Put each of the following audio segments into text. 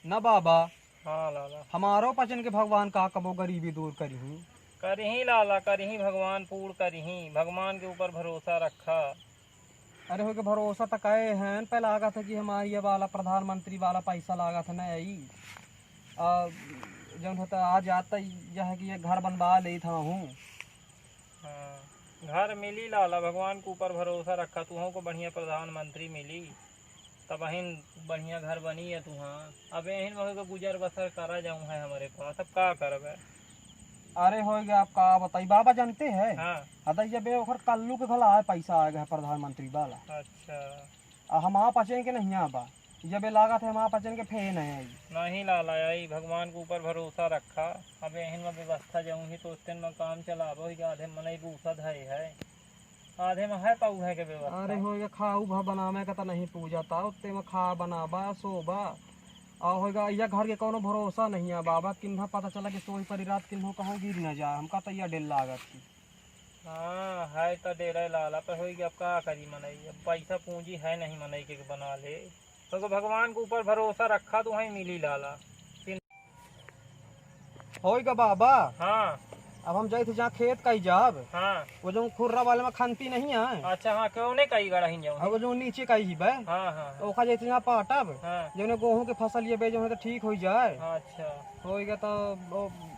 न बाबा। हाँ लाला, हमारो पचन के भगवान का कबो गरीबी दूर करी। करही लाला, करही भगवान पूर्ण करही, भगवान के ऊपर भरोसा रखा। अरे हो के भरोसा तो कहे हैं पे लागा था कि हमारी ये वाला प्रधानमंत्री वाला पैसा लागा था ना यही जब होता आ जाता यह है कि ये घर बनवा ले था हूँ। हाँ, घर मिली लाला, भगवान के ऊपर भरोसा रखा। तुहों को बढ़िया प्रधानमंत्री मिली तब अहिन बढ़िया घर बनी है तुहाँ। अब यही वही को गुजर बसर करा जाऊँ है हमारे पास, अब का करबे। अरे हो गया आप का बताई बाबा जानते हैं। हाँ। अदा जब ओखर कल्लू के भला है पैसा आ गया प्रधानमंत्री वाला। अच्छा। हम आप पचन के नहीं आबा जब लागा थे हम आप पचन के फे नहीं आई। नहीं लाला, यही भगवान के ऊपर भरोसा रखा। अब यही में व्यवस्था जाऊँगी तो उस दिन में काम चलाबो। आधे मनई बूसद है आधे में है पाऊ है के व्यवस्था। अरे हो गया खाऊ भा बनावे का तो नहीं पूजा था उत्ते में खा बनाबा सोबा और होगा यह घर के कोनो भरोसा नहीं है बाबा। किन्हा पता चला कि सोई परी रात किन्हों कहो गिर न जाए हमका तो यह डेल लागत थी। हाँ है तो डेरा लाला पर होगी। अब का करी मनई, अब पैसा पूंजी है नहीं मनई के बना ले तो भगवान के ऊपर भरोसा रखा तो वहीं मिली लाला। होगा बाबा। हाँ। अब हम जाए थे जहाँ खेत कही जाब। हाँ। वो जो खुर्रा वाले में खानती नहीं है। अच्छा हाँ, क्यों नहीं कई गड़ा ही जाऊँ। वो जो नीचे कही जी बे। हाँ हाँ। तो ओखा जाए यहाँ पाटब। हाँ। जो गेहूँ के फसल ये बे जो है तो ठीक हो जाए। अच्छा। होगा तो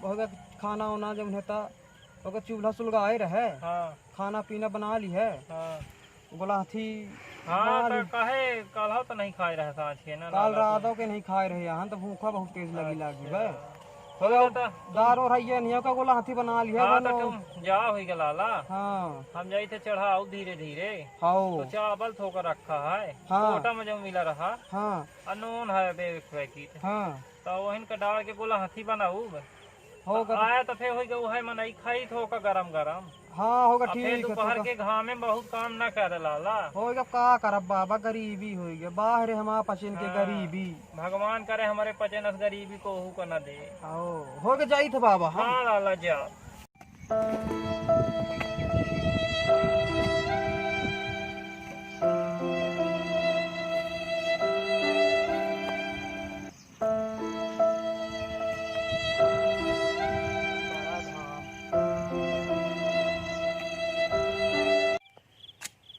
होगा खाना वाना जब है तो चूल्हा सुलगाए रहे। हाँ। खाना पीना बना ली है। हाँ। गुलाथी। हाँ तो कहे कल तो नहीं खाए रहे सांझ के ना। काल रातों के नहीं खाए रहे यहाँ तो भूखा बहुत तेज लगी बे। तो दारो रही नहीं का गोला हाथी बना लिया। हाँ तो तुम जा हो गया लाला। हाँ हम जाई थे चढ़ाओ धीरे धीरे। हाँ तो चावल थोकर रखा है। हाँ। कोटा में जो मिला रहा। हाँ अनून है पैकेट। हाँ तो वही का डाल के गोला हाथी बनाऊ होगा आया तो फिर हो है मनई खाई थोका गरम गरम। हाँ होगा फिर ठीक है। दोपहर के घाम में बहुत काम न करे लाला। होगा का करब बाबा गरीबी हो गया बाहर हमारा पचन के गरीबी। भगवान करे हमारे पचन गरीबी को हु को न दे। होगा जाई थे बाबा। हाँ लाला जा।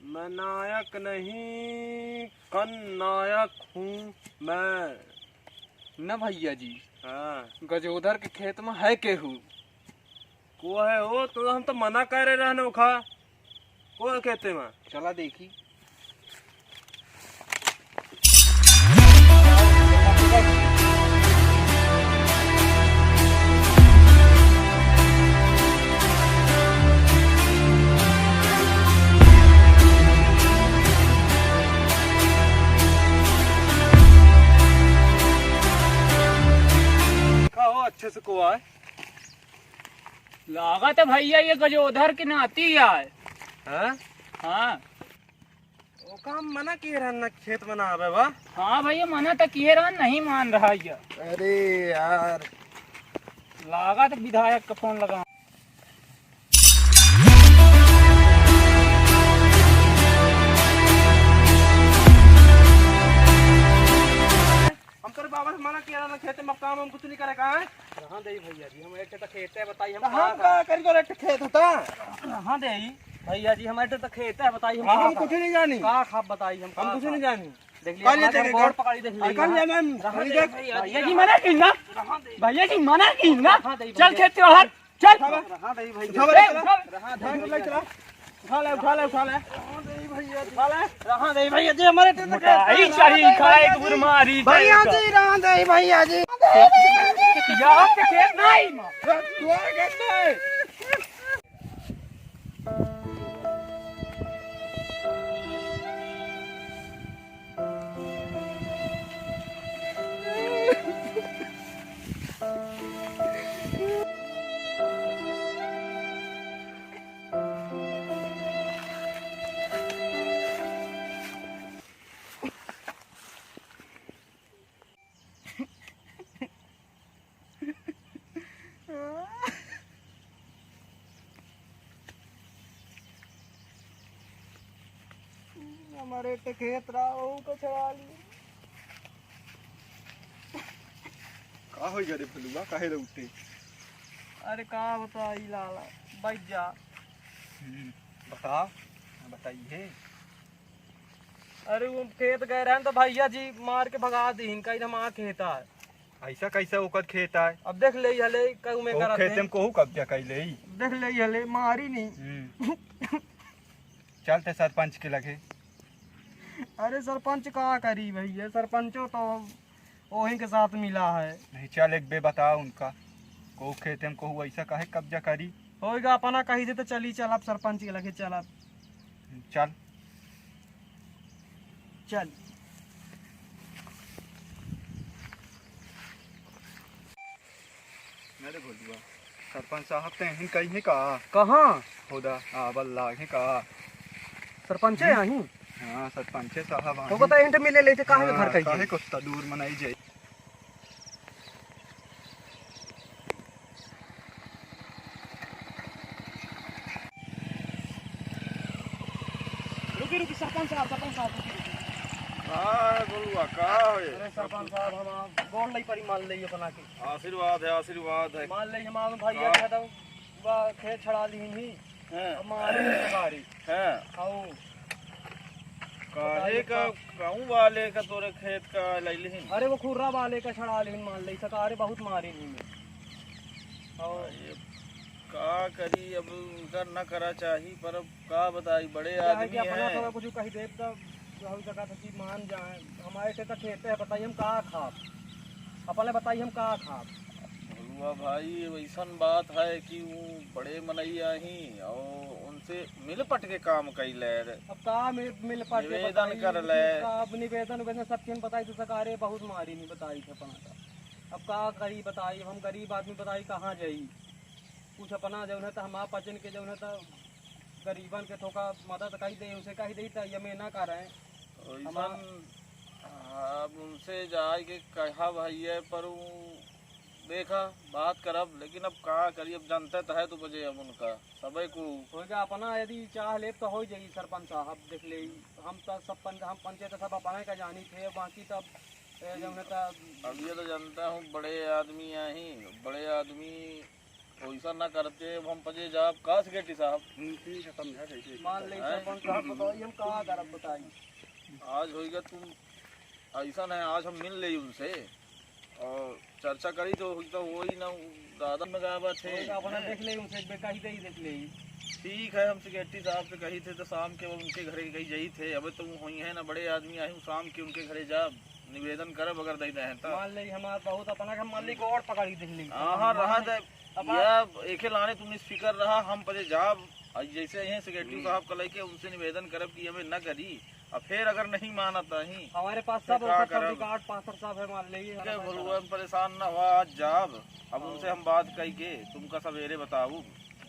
मैं नायक नहीं कन्नायक हूँ मैं। न भैया जी। हाँ। गजोधर के खेत में है केहू। को है वो तो हम तो मना कर रहे रहने खा को कहते में। चला देखी। अच्छे से को आए लागा तो भैया ये गजोधर की नाती यार। हैं? हाँ। वो काम मना किए रहना खेत में ना आवे बा। हाँ भैया मना तो किए रहा नहीं मान रहा ये। अरे यार लागा तो विधायक का फोन लगा। हम तेरे बाबा से मना किया रहना खेत में काम हम कुछ नहीं करे कहा है। हाँ दे भैया जी हम एक खेत है बताइए हम का करी को एक खेत होता। हाँ दे भैया जी हमारे तो खेत है बताइए हम कुछ नहीं जानी। का खाप बताइए हम कुछ नहीं जानी। देख लीजिए गोड़ पकड़ी देख लीजिए। भैया जी मना की ना, भैया जी मना की ना। चल खेत त्योहार चल। हाँ दे भैया उठा ले रहा दे भैया जी हमारे तो आई चढ़ी खाए गुरमारी भैया जी रहा दे भैया जी यहाँ के खेत नहीं हमारे तो खेत रहा हो तो चढ़ा लिया। का हो गए रे फलुआ काहे रे उठे? अरे का बताई लाला बैठ जा। बता बताइए। अरे वो खेत गए रहे तो भैया जी मार के भगा दी इनका इधर माँ खेता है। ऐसा कैसे ओकर खेत है? अब देख ले हले कहू में ओ करत खेत में कोहू कब्जा कैले ही। देख ले हले मारी नहीं। चलते सरपंच के लगे। अरे सरपंच का करी भैया, सरपंचो तो वही के साथ मिला है। नहीं चल एक बे बता उनका को खेत में कोहू ऐसा काहे कब्जा करी? होएगा अपना कही दे तो चली चल अब सरपंच के लगे चल अब चल चल। मेरे भोलुआ सरपंच साहब ते हिन कहीं का कहाँ होदा आवल लागे का सरपंच है यहीं? हां सरपंच साहब तो बता इंटर मिले लेते काहे के घर कहीं काहे को ता दूर मनाई जाए। रुकी रुकी सरपंच साहब हां बोलुआ का होए? अरे सरपंच साहब हम गोल नहीं पड़ी मान लइए बना के। आशीर्वाद है। मान लइए हम भैया के दो बा खेत छड़ा ली ही हैं हमारे गाड़ी हैं आओ काहे का गाँव वाले का तोरे खेत का लैलिहिन? अरे वो खुर्रा वाले का छड़ा ली मान लई सकारे बहुत मारी नहीं में और ये का करी अब उनका न करा चाही पर अब का बताई बड़े क्या है आदमी कि अपना हैं। थोड़ा कुछ कही देव तो हम जगह था कि मान जाए हमारे से तो खेत है बताइए हम कहाँ खाब अपने बताइए हम कहाँ खाब। बोलुआ भाई वैसन बात है कि वो बड़े मनैया ही और उनसे मिल पट के काम कैले रे। अब का मिल पाट के निवेदन बताई कर ले। अब निवेदन सब चीज बताई तो सकारे बहुत मारी नहीं बताई थे अपना का। अब का करी बताई हम गरीब आदमी बताई कहाँ जाई कुछ अपना जो है तो हम पचन के जो है तो गरीबन के थोड़ा मदद कही दे उसे कही दे तो ये में ना कर रहे वैसन अब उनसे जाए के कहा भैया पर वो देखा बात करब लेकिन अब का करी अब जानते तो है तो बजे अब उनका सबे को होगा अपना यदि चाह ले तो हो जाएगी सरपंच साहब देख ले हम तो सब हम पंचायत सब अपने का जानी थे बाकी तब जो है तो अब ये तो जानता हूँ बड़े आदमी ही बड़े आदमी वैसा ना करते अब हम पजे जाब का सेक्रेटरी साहब ठीक है समझा कैसे मान ले सरपंच साहब बताइए हम कहाँ करब बताइए। आज होएगा तुम ऐसा नहीं आज हम मिल ले उनसे और चर्चा करी तो वही ना दादा में गावा थे होगा अपना देख ले उनसे बेका ही देख ले ठीक है हम सेक्रेटरी साहब से कही थे तो शाम के वो उनके घरे कहीं जाई थे अब तुम हुई है ना बड़े आदमी आए शाम के उनके घरे जा निवेदन करब अगर दे दे तो मान ले हमारा बहुत अपना के मान ली को और पकड़ी देख ली हाँ रहा दे या एक लाने तुम फिक्र रहा हम पजे जाब जैसे यही सेक्रेटरी साहब का लेके उनसे निवेदन करब कि हमें न करी अब फिर अगर नहीं मानता ही हमारे पास सब क्या करब? रिकॉर्ड पासर साहब है मान लीजिए बोलूँ परेशान न हुआ आज जाब अब उनसे हम बात कही के तुमका सवेरे बताऊ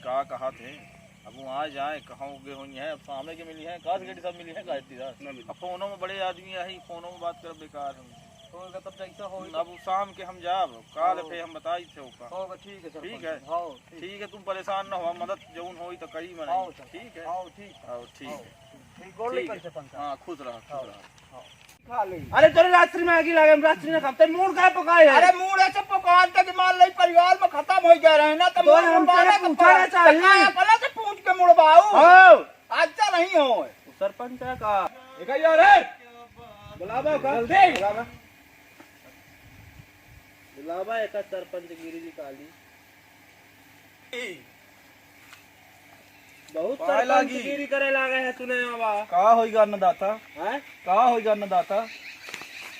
का कहा थे अब वो आ जाए कहाँ उगे हुई है अब सामने के मिली है का सेक्रेटरी साहब मिली है गायत्री साहब अब फोनों में बड़े आदमी आई फोनों में बात कर बेकार हम होगा तब जैसा हो अब शाम के हम जाब काल पे हम बताई थे ओका होगा ठीक है सर ठीक है हाँ ठीक है तुम परेशान न हुआ मदद जौन होई तो करी मने आओ सर ठीक है आओ ठीक आओ ठीक है ठीक गोल ठीक नहीं है। कर सरपंच हाँ खुश रहा खा ले अरे तेरे रात्रि में आगी लगे रात्रि में खाते मूड का पकाए है अरे मूड ऐसे पकवान के मान ली परिवार में खत्म हो जा रहे हैं ना तो तो हम तेरे पूछना चाहिए। अपना से पूछ के मुड़वाऊ आओ अच्छा नहीं हो सरपंच का एक यार है बुलावा जल्दी बुलावा बुलावा एक सरपंच गिरी जी काली बहुत पाए सरपंच लागी। गिरी करे लागे है तूने बाबा का होईगा अन्नदाता हैं का होईगा अन्नदाता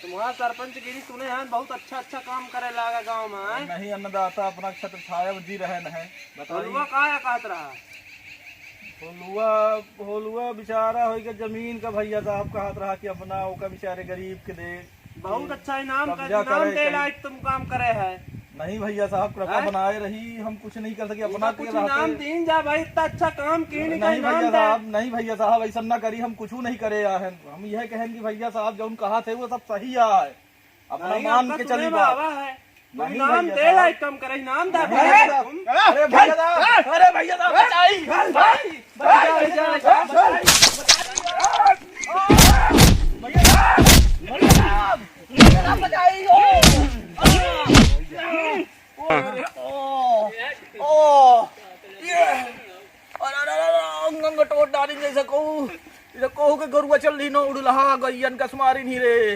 तुम्हारा सरपंच गिरी तूने हैं बहुत अच्छा काम करे लागा गांव में हैं? नहीं अन्नदाता अपना छत्र छाया जी रहे न है बलुआ कहाँ कहत रहा होलुआ बेचारा होईगा जमीन का भैया साहब का हाथ रहा कि अपना ओका बेचारे गरीब के दे बहुत अच्छा इनाम कब्जा इनाम करे दे कहीं। लायक तुम काम करे है नहीं भैया साहब कृपा हैं? बनाए रही हम कुछ नहीं कर सके अपना कुछ के रहते। इनाम दीन जा भाई इतना अच्छा काम की नहीं का नहीं इनाम भैया दे साहब नहीं भैया साहब ऐसा ना करी हम कुछ नहीं करे है हम यह कहें कि भैया साहब जो कहा थे वो सब सही है अपना नहीं, मान आपका के तूने चली बात बाबा है तुम नहीं इनाम भैया दे साहब। लायक काम करे इनाम दे नहीं भैया साहब, अरे भैया साहब अरे भैया साहब बचाई अंग अंग टोट डाली जैसे कहू के गरुआ चल रही नो उड़लहा गैयन कस मारी नहीं रे।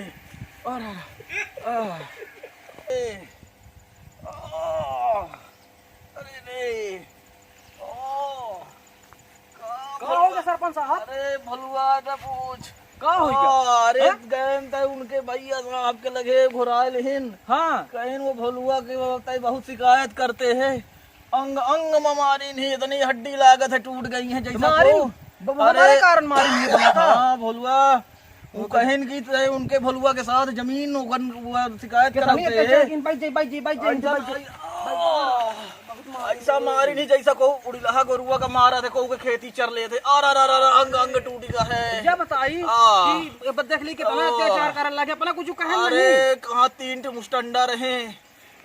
अरे रे का हो गया सरपंच साहब? अरे भलुआ न पूछ का हो गया? अरे गैन तय उनके भैया साहब के लगे घुराए लेकिन हाँ कहीं वो भलुआ के वक्त बहुत शिकायत करते हैं। अंग अंग में मारी नहीं इतनी हड्डी लागत है टूट गई है जैसा मारी को। हमारे कारण मारी नहीं बना था। हाँ भलुआ वो कहीं की तय उनके भलुआ के साथ जमीन वो शिकायत कराते ऐसा मारी नहीं जैसा को उड़िलहा गोरुआ का मारा थे को के खेती चर ले थे अंग अंग टूट गया है। क्या बताई कि देख ली कितना अत्याचार करने लगे अपना कुछ कहे नहीं। अरे कहाँ 3 ठे मुस्टंडा रहे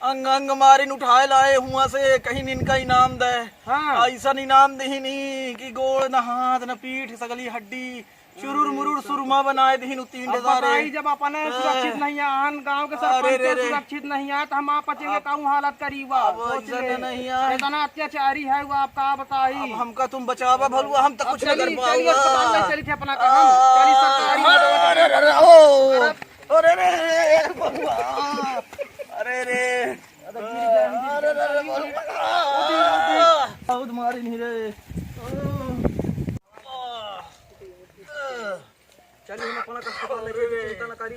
अंग अंग मारिन उठाए लाए हुआ से कहीं इनका इनाम दे। हाँ। ऐसा इनाम दे ही नहीं कि गोड़ न हाथ न पीठ सगली हड्डी चुरुर मुरुर सुरमा बनाए दही 3,000 जब अपने सुरक्षित नहीं आन गांव के सरपंच सुरक्षित नहीं आ तो हम आप बचेंगे काऊ हालत करीबा नहीं इतना अत्याचारी है वो आप का बताई। हमका तुम बचावा भलुआ हम तक कुछ नहीं कर चलिए अस्पताल में चली थे अपना काम चली सरकारी अरे रे बहुत मारी नहीं रे। चलिए हम अपना अस्पताल लेके चिंता न करी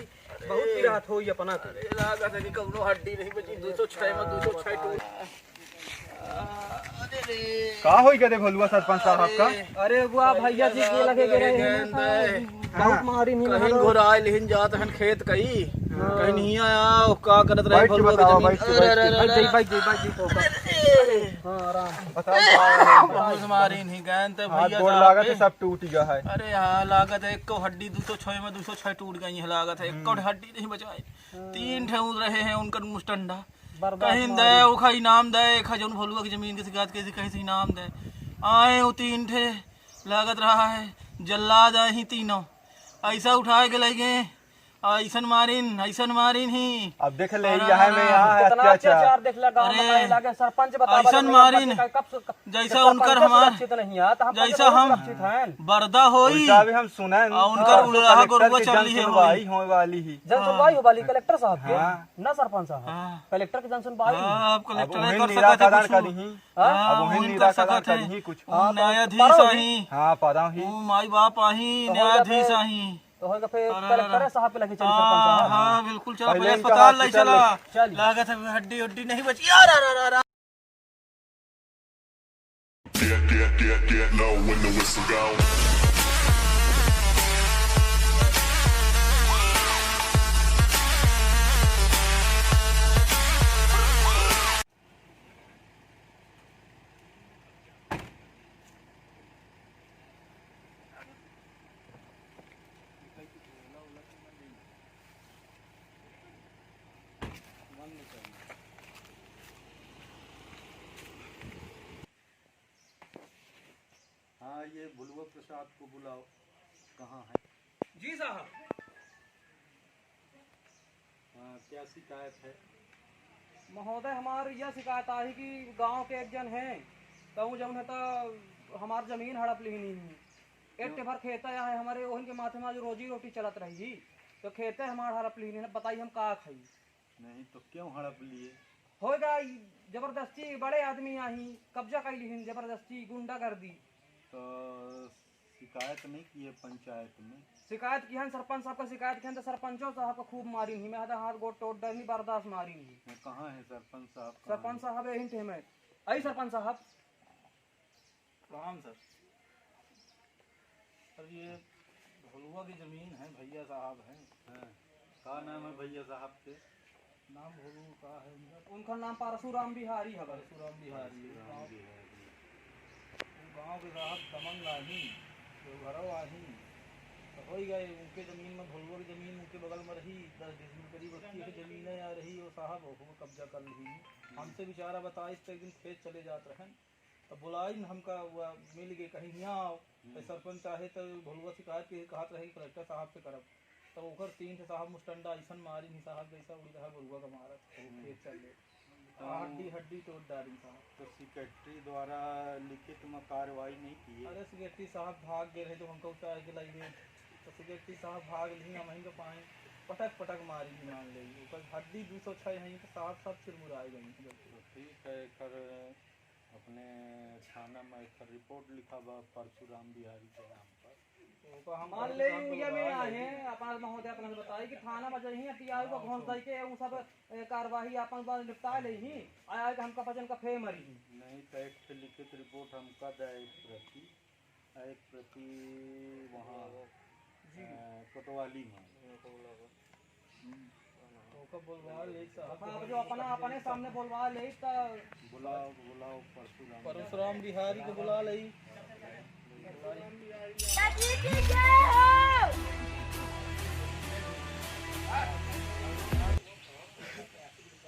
बहुत ही राहत होई अपना लागत है कि कौनो हड्डी नहीं बची 206 में 206 टूट। का होई गए भलुआ सरपंच साहब का? अरे बुआ भैया जी के लगे गए रहे बहुत मारी नहीं कहीं घुराए लेकिन जात हन खेत कई कहीं नहीं आया का करत रहे भलुआ की जमीन। भाई जी तो हां आराम बहुत मारी नहीं गए तो भैया गोड़ लागत है सब टूट गया है। अरे हाँ लागत है एक हड्डी 206 में 206 टूट गई है लागत है एक हड्डी नहीं बचाई 3 ठे रहे हैं उनका मुस्टंडा कहीं दे उखा इनाम दे खजून भलुआ की जमीन की शिकायत कैसे कहीं से इनाम दे आए वो 3 ठे लागत रहा है जल्लाद आए ही तीनों ऐसा उठाए के लगे ऐसन मारिन ही अब देख ले यहाँ में यहाँ है अत्याचार देख ला गांव में लगे सरपंच बता ऐसन मारिन जैसा उनकर हमार नहीं आता जैसा हम बर्दा होई उल्टा भी हम सुना है उनकर उड़ाहा गोरुआ चली है जनसुनवाई होने वाली ही जन सुनवाई हो वाली कलेक्टर साहब के हाँ। ना सरपंच साहब हाँ। कलेक्टर की जन सुनवाई आप कलेक्टर नहीं अब कर निराकरण सकते करी अब उन्हें कर निराकरण सकते करी कुछ न्यायाधीश आही हाँ पता ही माई बाप आही न्यायाधीश आही तो होगा फिर कलेक्टर साहब पे लगे चली सरपंच साहब। हाँ बिल्कुल चलो पहले पहले इनका अस्पताल ले हॉस्पिटल चला चल। लागत है हड्डी उड्डी नहीं बची यार Get low when the whistle go. हाँ ये भलुआ प्रसाद को बुलाओ कहाँ है? जी साहब हाँ क्या शिकायत है? महोदय हमारी यह शिकायत आई कि गांव के एक जन हैं कहूँ जब है तो हमार जमीन हड़प ली नहीं एक भर खेता है हमारे ओहन के माथे में जो रोजी रोटी चलत रही तो खेते हमार हड़प ली नहीं बताइए हम का खाई। नहीं तो क्यों हड़प लिए? होगा जबरदस्ती बड़े आदमी आई कब्जा कर ली जबरदस्ती गुंडा कर दी। तो शिकायत नहीं की है पंचायत में? शिकायत की है सरपंच साहब का शिकायत की है तो सरपंचों साहब को खूब मारी नहीं मैं हाथ गोट तोड़ डर नहीं बर्दाश्त मारी नहीं। कहाँ है सरपंच साहब? सरपंच साहब यही थे मैं आई सरपंच साहब राम सर ये भलुआ की जमीन है भैया साहब हैं क्या नाम है भैया साहब के? नाम भलू का है उनका नाम परशुराम बिहारी है। परशुराम बिहारी गाँव के साहब दमंग आही घरों आही तो हो ही गए उनके ज़मीन में भलुआ की ज़मीन उनके बगल में रही 10 डिसमिल करीब उसकी एक ज़मीनें आ रही वो साहब हो कब्जा कर ली हमसे बेचारा बताइस तो एक दिन खेत चले जाते रहें तो बुलाई न हमका वो मिल गए कहीं यहाँ आओ तो सरपंच चाहे तो भलुआ शिकायत के कहत रहे कलेक्टर साहब से करब तो ओकर 3 साहब मुस्टंडा ऐसा मारी नहीं साहब जैसा उड़ी रहा भलुआ का मारत खेत चल हड्डी हड्डी तोड़ डाली साहब। तो सेक्रेटरी द्वारा लिखित में कार्रवाई नहीं की है? अरे सेक्रेटरी साहब भाग गए रहे तो हमको उतार के लाइए, तो सेक्रेटरी साहब भाग ली, हम तो पाए पटक पटक मारी ही मान ली, ऊपर हड्डी 206 है तो साफ साफ चिरमुराई गई। तो ठीक है, कर अपने थाना में एक रिपोर्ट लिखा बा परशुराम बिहारी के नाम पर। तो हम मान ले ये में आए हैं अपन महोदय अपना से बताई कि थाना में जही टीआई को घोंस दई के उ सब कार्यवाही अपन बार निपटा ले ही आया कि हमका भजन का फे मरी। नहीं तो एक लिखित रिपोर्ट हमका दे, एक प्रति वहाँ कोतवाली में तो बोलवा ले साहब, अब जो अपना अपने सामने बोलवा ले तो बुलाओ बुलाओ परशुराम परशुराम बिहारी को बुला ले।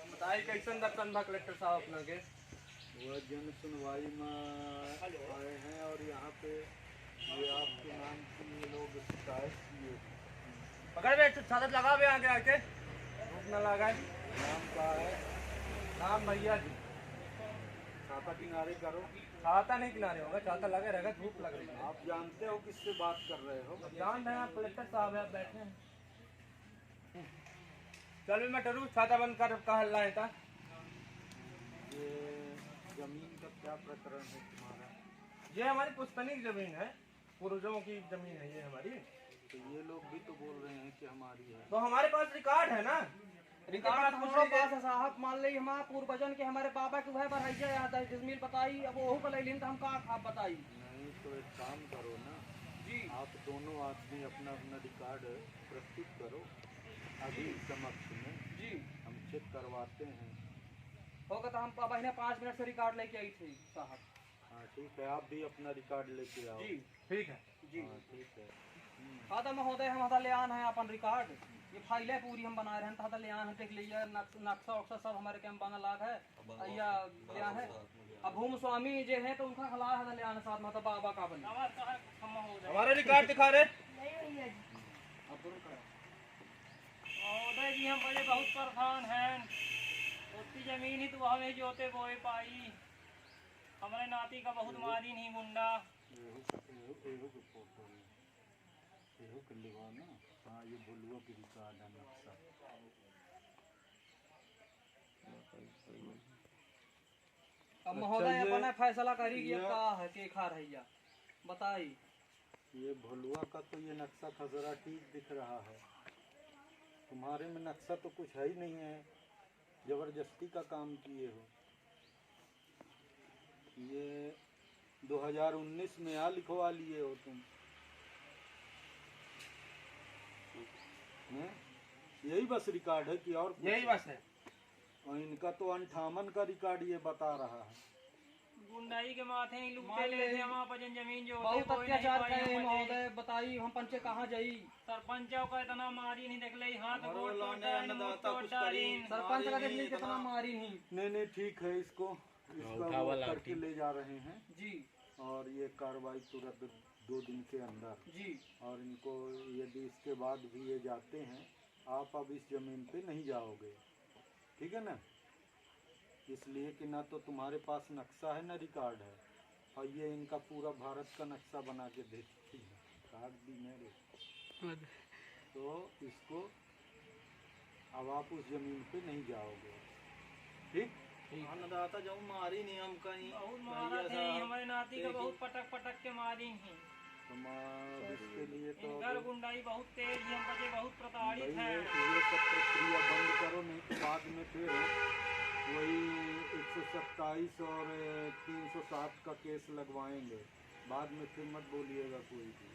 बताई कैसन दर्शन भा कलेक्टर साहब अपना के वह जन सुनवाई में आए हैं और यहाँ पे ये आपके नाम की ये लोग शिकायत किए। पकड़ बे छाता लगा बे आगे आके धूप न लगाए। नाम का है? नाम भैया जी। छाता किनारे करो। छाता नहीं किनारे होगा, छाता लगे रहेगा, धूप लग रही है। आप जानते हो किससे बात कर रहे हो? जान रहे हैं आप कलेक्टर साहब है, आप बैठे हैं। चल मैं टरू छाता बंद कर कहा लाए था। ये जमीन का क्या प्रकरण है तुम्हारा? ये हमारी पुश्तैनी की जमीन है, पूर्वजों की जमीन है ये हमारी। तो ये लोग भी तो बोल रहे हैं कि हमारी है। तो हमारे पास रिकॉर्ड है ना, रिकॉर्ड हमारे पास है साहब। मान ली हमारा पूर्वजन के हमारे बाबा के वह बढ़ाइया यहाँ तक जमीन बताई, अब वहू का ले तो हम कहाँ आप बताई। नहीं तो एक काम करो ना जी आप दोनों आदमी अपना अपना रिकॉर्ड प्रस्तुत करो अभी समक्ष में, जी हम चेक करवाते हैं। होगा तो हम बहने 5 मिनट से रिकॉर्ड लेके आई थी साहब। हाँ ठीक है, आप भी अपना रिकॉर्ड लेके आओ। जी ठीक है जी। हाँ ठीक है। हाँ तो महोदय हम हता ले आन है अपन रिकॉर्ड, ये फाइलें पूरी हम बना रहे हैं, तो हता ले आन है, देख लीजिए नक्शा उक्सा सब हमारे कैंप बना लाग है या ले आन है। अब भूम स्वामी जो है तो उनका खिलाफ हता ले आन साथ में, बाबा का बनी हमारे रिकॉर्ड दिखा रहे। महोदय जी हम बड़े बहुत परेशान हैं, उतनी जमीन ही तो हमें जोते बोए पाई, हमारे नाती का बहुत मारी नहीं मुंडा। एहो के फोटो है, एहो के लिवा ना। हाँ ये भुलुआ की रिकॉर्ड है नक्शा। अब महोदय ये- अपना फैसला करी कि ये- का है के खा रही बताई। ये भुलुआ का तो ये नक्शा खजरा ठीक दिख रहा है, तुम्हारे में नक्शा तो कुछ है ही नहीं है, जबरदस्ती का काम किए हो। ये 2019 में यहाँ लिखवा लिए हो तुम हैं? यही बस रिकॉर्ड है कि और कुछ? यही बस है। और इनका तो 58 का रिकॉर्ड ये बता रहा है। गुंडाई के माथे ही लूटे ले थे हमारा पजन जमीन जो बहुत अत्याचार करे महोदय, बताई हम पंचे कहाँ जाई। सरपंचों का इतना मारी नहीं देख ले, हाथ गोड़ तोड़ लाने डाली, मुंह अन्नदाता तोड़ कुछ डाली। करी। सरपंच का मारी देख ली नहीं कितना मारी नहीं। नहीं ठीक है, इसको इसका वो करके ले जा रहे हैं जी और ये कार्रवाई तुरंत 2 दिन के अंदर। जी और इनको यदि इसके बाद भी ये जाते हैं, आप अब इस जमीन पे नहीं जाओगे, ठीक है ना? इसलिए कि ना तो तुम्हारे पास नक्शा है ना रिकॉर्ड है, और ये इनका पूरा भारत का नक्शा बना के देती है, कार्ड भी मेरे। तो इसको अब आप उस जमीन पे नहीं जाओगे, ठीक? अन्नदाता जो मारी नहीं हम कहीं बहुत मारा थे हमारे नाती का, बहुत पटक पटक के मारी थी। इसके लिए तो घर गुंडाई बहुत तेज ही, हम बचे बहुत प्रताड़ित भाई हैं। ये सब प्रक्रिया बंद करो, नहीं तो बाद में फिर वही 127 और 307 का केस लगवाएंगे, बाद में फिर मत बोलिएगा कोई भी,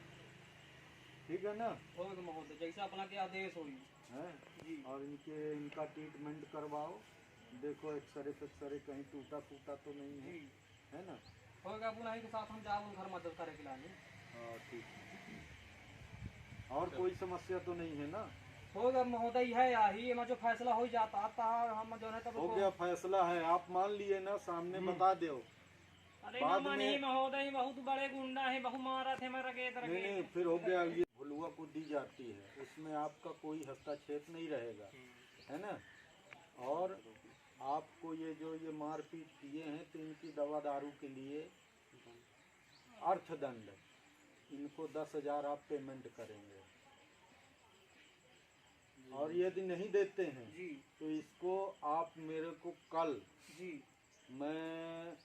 ठीक है ना? होगा महोदय जैसा अपना के आदेश हुई है जी। और इनका ट्रीटमेंट करवाओ, देखो एक्सरे फेक्सरे कहीं टूटा फूटा तो नहीं है, है ना? होगा पुनः के साथ हम जाओ घर मदद करे के लाने। हाँ ठीक है, और कोई समस्या तो नहीं है ना? होगा महोदय है यही में जो फैसला हो जाता था हम जो है तब हो गया फैसला है, आप मान लिए ना, सामने बता दो। अरे बाद मामा में- नहीं महोदय, बहुत बड़े गुंडा है, बहुत मारा थे मैं रगेत नहीं रगेत। नहीं फिर हो गया, ये भुलुआ को दी जाती है, उसमें आपका कोई हस्तक्षेप नहीं रहेगा, है ना? और आपको इनको ये मारपीट किए हैं तो इनकी दवा दारू के लिए अर्थदंड, इनको 10,000 आप पेमेंट करेंगे। और यदि नहीं देते हैं जी तो इसको आप मेरे को कल, जी मैं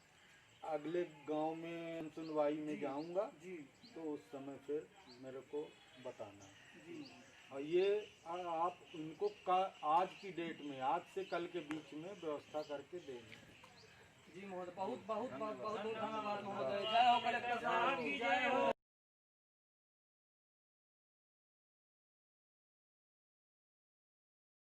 अगले गांव में सुनवाई में जाऊंगा, जी तो उस समय फिर मेरे को बताना। जी और ये आप इनको आज की डेट में, आज से कल के बीच में व्यवस्था करके देंगे। जी महोदय, बहुत बहुत बहुत बहुत धन्यवाद महोदय। जय हो कलेक्टर साहब की, जय हो।